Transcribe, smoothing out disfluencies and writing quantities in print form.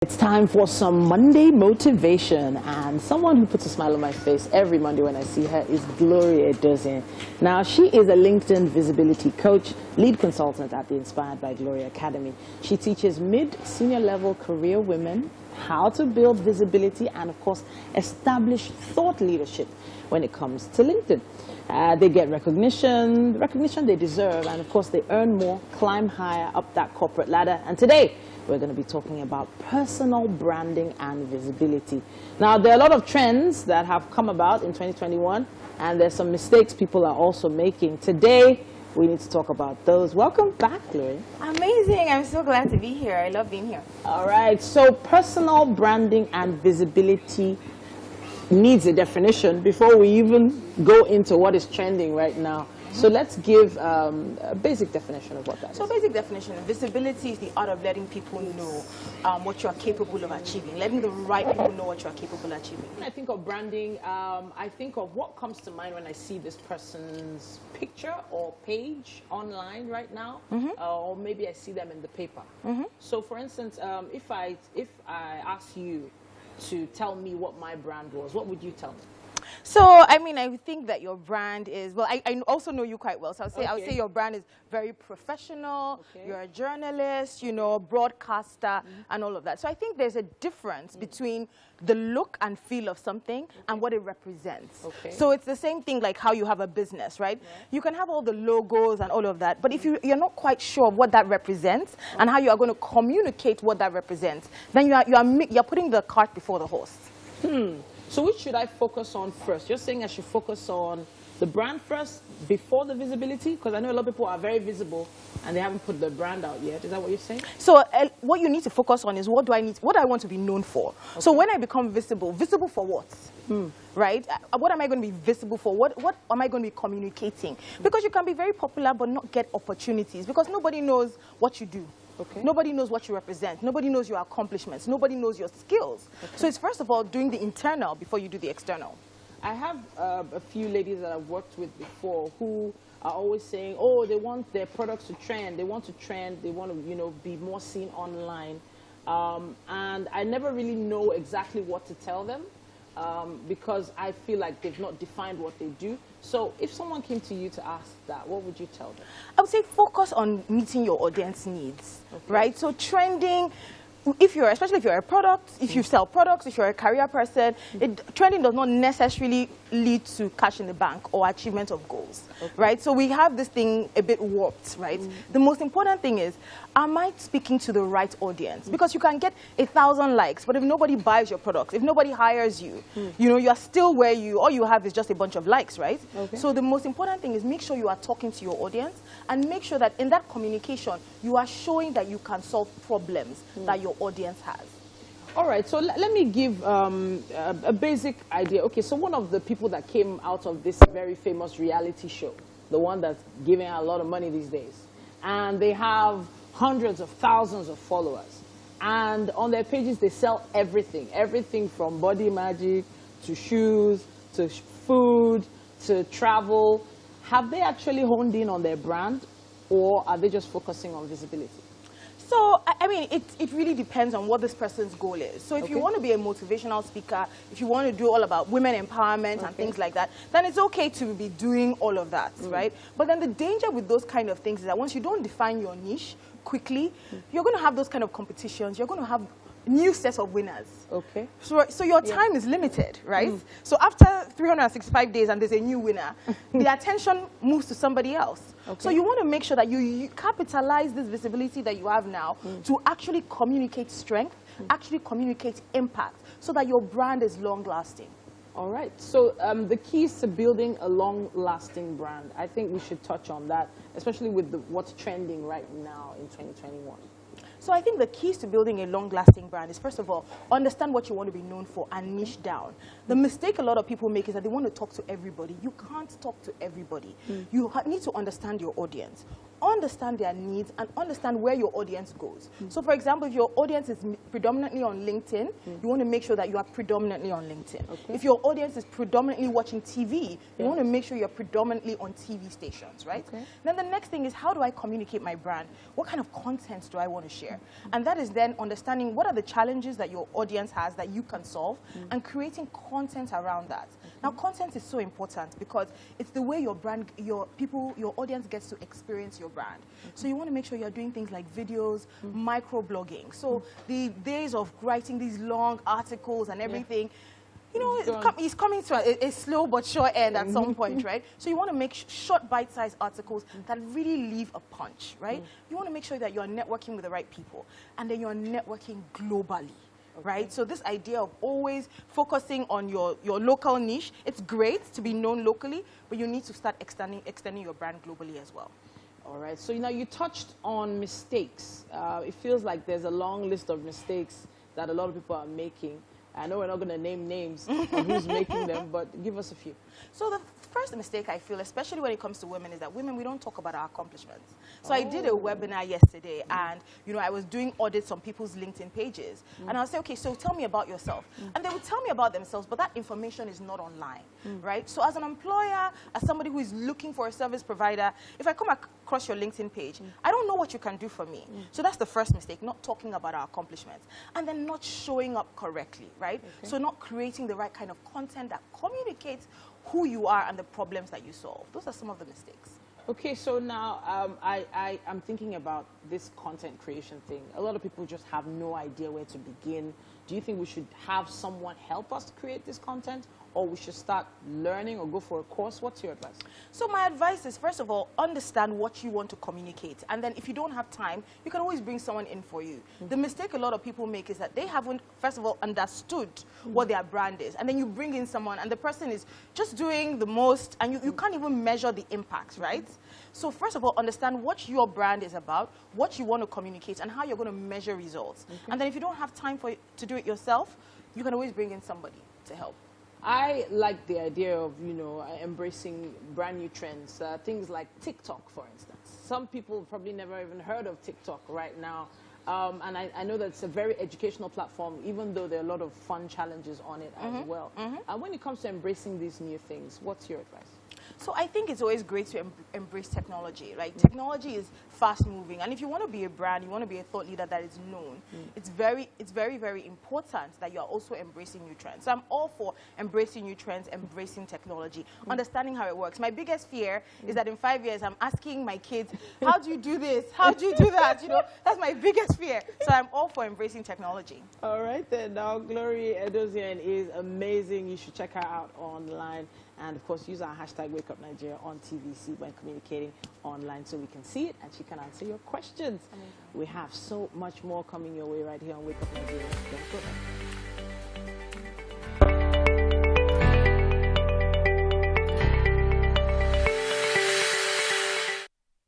It's time for some Monday motivation, and someone who puts a smile on my face every Monday when I see her is Gloria Dozier. Now, she is a LinkedIn visibility coach, lead consultant at the Inspired by Gloria Academy. She teaches mid-senior level career women how to build visibility and, of course, establish thought leadership when it comes to LinkedIn. They get recognition they deserve, and of course they earn more, climb higher up that corporate ladder. And today, we're going to be talking about personal branding and visibility. Now, there are a lot of trends that have come about in 2021, and there's some mistakes people are also making. Today, we need to talk about those. Welcome back, Gloria. Amazing. I'm so glad to be here. I love being here. All right. So personal branding and visibility needs a definition before we even go into what is trending right now. So let's give a basic definition of what that is. So basic definition of visibility is the art of letting people know what you're capable of achieving, letting the right people know what you're capable of achieving. When I think of branding, I think of what comes to mind when I see this person's picture or page online right now, or maybe I see them in the paper. So for instance, if I ask you to tell me what my brand was, what would you tell me? So, I mean, I think that your brand is, well, I also know you quite well. So I would say your brand is very professional. You're a journalist, you know, broadcaster, and all of that. So I think there's a difference between the look and feel of something and what it represents. So it's the same thing like how you have a business, right? You can have all the logos and all of that, but if you're not quite sure of what that represents and how you are going to communicate what that represents, then you're putting the cart before the horse. So which should I focus on first? You're saying I should focus on the brand first before the visibility? Because I know a lot of people are very visible and they haven't put the brand out yet. Is that what you're saying? So what you need to focus on is what do I want to be known for? So when I become visible for what? Right? What am I going to be visible for? What am I going to be communicating? Because you can be very popular but not get opportunities because nobody knows what you do. Nobody knows what you represent. Nobody knows your accomplishments. Nobody knows your skills. So it's first of all doing the internal before you do the external. I have a few ladies that I've worked with before who are always saying, oh, they want their products to trend. They want to trend. They want to, you know, be more seen online. And I never really know exactly what to tell them because I feel like they've not defined what they do. So if someone came to you to ask that, what would you tell them? I would say focus on meeting your audience needs, right? So trending, especially if you're a product, if you sell products, if you're a career person, trending does not necessarily lead to cash in the bank or achievement of goals, right? So we have this thing a bit warped, right? The most important thing is, am I speaking to the right audience? Because you can get 1,000 likes, but if nobody buys your products, if nobody hires you, you know, you are still where all you have is just a bunch of likes, right? So the most important thing is make sure you are talking to your audience and make sure that in that communication, you are showing that you can solve problems that your audience has. All right, so let me give a basic idea. Okay, so one of the people that came out of this very famous reality show, the one that's giving out a lot of money these days, and they have hundreds of thousands of followers. And on their pages, they sell everything from body magic to shoes to food to travel. Have they actually honed in on their brand, or are they just focusing on visibility? So, I mean, it really depends on what this person's goal is. So if you want to be a motivational speaker, if you want to do all about women empowerment and things like that, then it's okay to be doing all of that, right? But then the danger with those kind of things is that once you don't define your niche quickly, you're going to have those kind of competitions. You're going to have new sets of winners. So your time is limited, right? So after 365 days and there's a new winner, the attention moves to somebody else. So you want to make sure that you capitalize this visibility that you have now to actually communicate strength, actually communicate impact, so that your brand is long-lasting. All right. So the keys to building a long-lasting brand, I think we should touch on that, especially with what's trending right now in 2021. So I think the keys to building a long-lasting brand is, first of all, understand what you want to be known for and niche down. The mistake a lot of people make is that they want to talk to everybody. You can't talk to everybody. You need to understand your audience, understand their needs, and understand where your audience goes. So for example, if your audience is predominantly on LinkedIn, you want to make sure that you are predominantly on LinkedIn. If your audience is predominantly watching TV, you want to make sure you're predominantly on TV stations, right? Then the next thing is, how do I communicate my brand? What kind of content do I want to share? And that is then understanding what are the challenges that your audience has that you can solve, and creating content around that. Now, content is so important because it's the way your brand, your audience gets to experience your brand. So you want to make sure you're doing things like videos, microblogging. So the days of writing these long articles and everything, you know, it's coming to a slow but sure end at some point, right? So you want to make short bite-sized articles that really leave a punch, right? You want to make sure that you're networking with the right people, and then you're networking globally. Right? So this idea of always focusing on your local niche, it's great to be known locally, but you need to start extending your brand globally as well. All right. So, you know, you touched on mistakes. It feels like there's a long list of mistakes that a lot of people are making. I know we're not going to name names of who's making them, but give us a few. So the first mistake I feel, especially when it comes to women, is that women, we don't talk about our accomplishments. So I did a webinar yesterday, and you know, I was doing audits on people's LinkedIn pages, and I'll say, okay, so tell me about yourself. And they would tell me about themselves, but that information is not online, right? So as an employer, as somebody who is looking for a service provider, if I come across your LinkedIn page, I don't know what you can do for me. So that's the first mistake, not talking about our accomplishments, and then not showing up correctly, right? So not creating the right kind of content that communicates who you are and the problems that you solve. Those are some of the mistakes. Okay, so now I'm thinking about this content creation thing. A lot of people just have no idea where to begin. Do you think we should have someone help us create this content, or we should start learning or go for a course? What's your advice? So my advice is, first of all, understand what you want to communicate. And then if you don't have time, you can always bring someone in for you. The mistake a lot of people make is that they haven't, first of all, understood what their brand is. And then you bring in someone, and the person is just doing the most, and you can't even measure the impact, right? So first of all, understand what your brand is about, what you want to communicate, and how you're going to measure results. And then if you don't have time to do it yourself, you can always bring in somebody to help. I like the idea of, you know, embracing brand new trends, things like TikTok, for instance. Some people probably never even heard of TikTok right now. And I know that it's a very educational platform, even though there are a lot of fun challenges on it as well. And when it comes to embracing these new things, what's your advice? So I think it's always great to embrace technology, right? Technology is fast moving, and if you want to be a brand, you want to be a thought leader that is known, it's very, very important that you're also embracing new trends. So I'm all for embracing new trends, embracing technology, understanding how it works. My biggest fear is that in 5 years, I'm asking my kids, how do you do this? How do you do that? You know, that's my biggest fear. So I'm all for embracing technology. All right, then. Now, Glory Edozian is amazing. You should check her out online. And, of course, use our hashtag WakeUpNigeria on TVC when communicating online so we can see it and she can answer your questions. We have so much more coming your way right here on Wake Up Nigeria. Don't go.